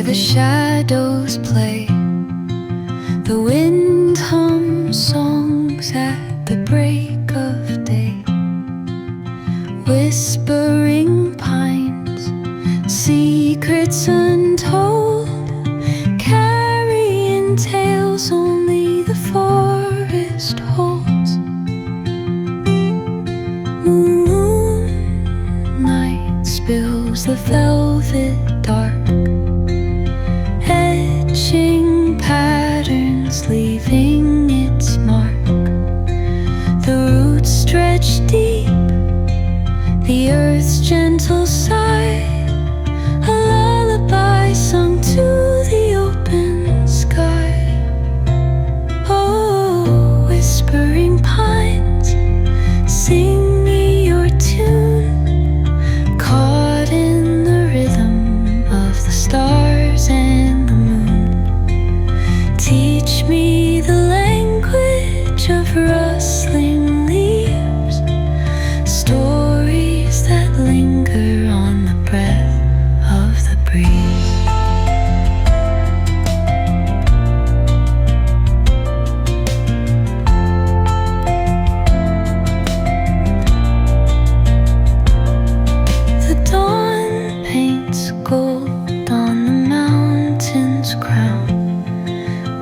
where the shadows play. The wind hums songs at the break of day. Whispering pines, secrets untold, carrying tales only the forest holds. Moonlight spills the velvet dark, etching patterns, leaving its mark. The roots stretch deep, the earth's gentle sigh, a lullaby sung to the open sky. Oh, whispering pines, sing me your tune, caught in the rhythm of the stars and the moon. Teach me the language of rustling leaves, stories that linger on the breath of the breeze. The dawn paints gold on the mountain's crown,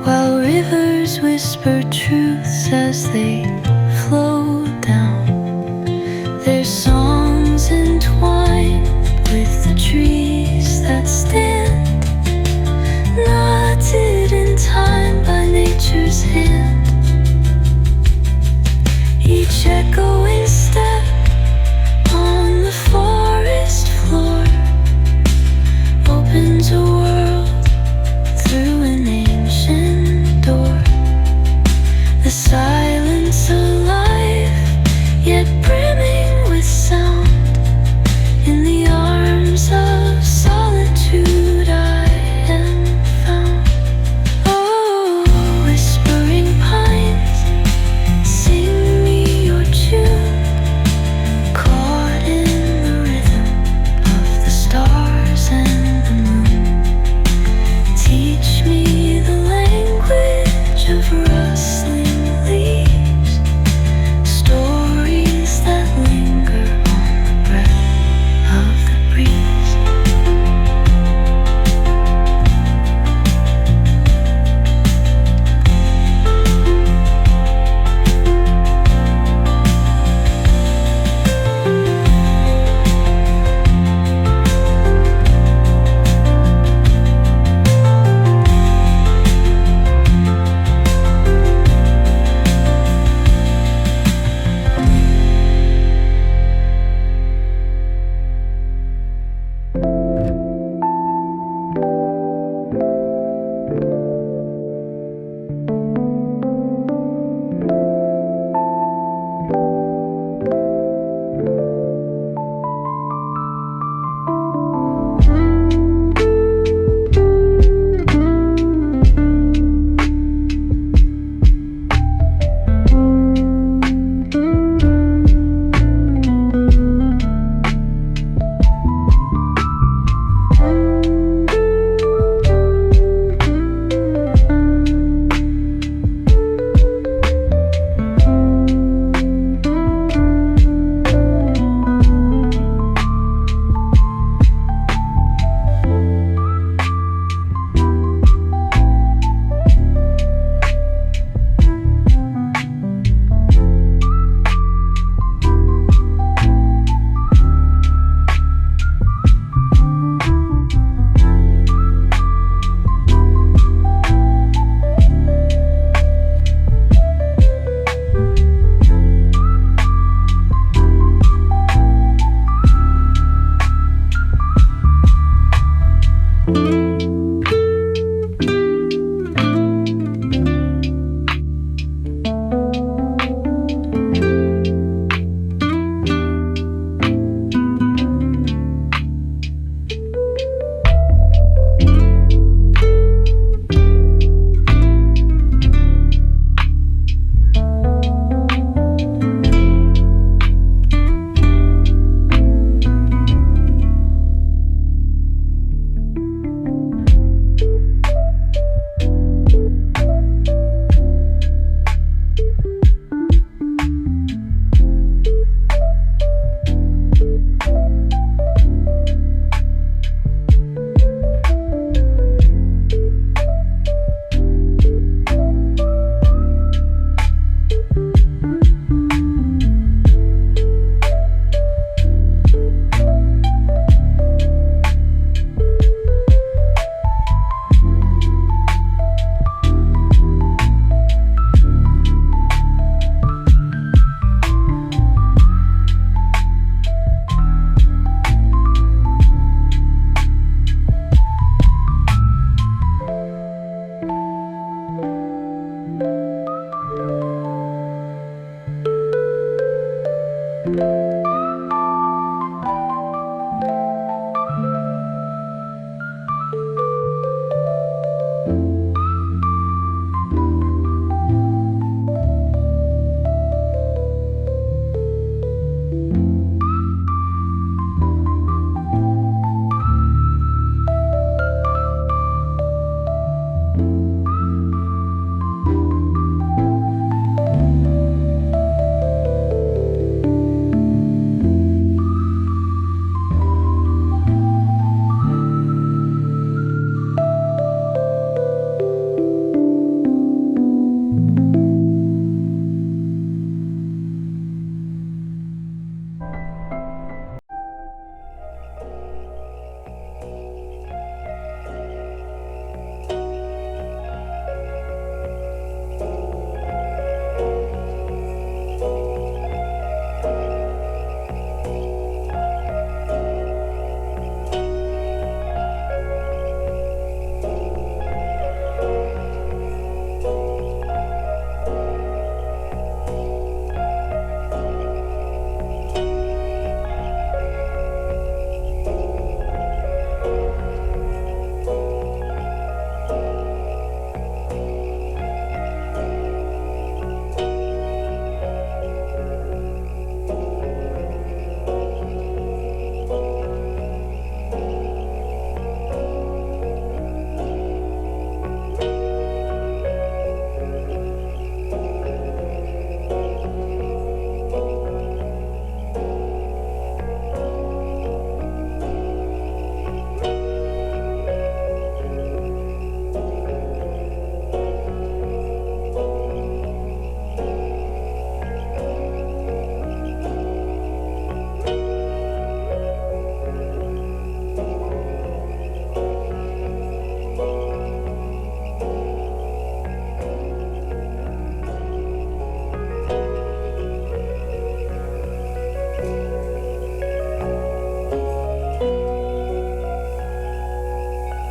while rivers whisper truths as they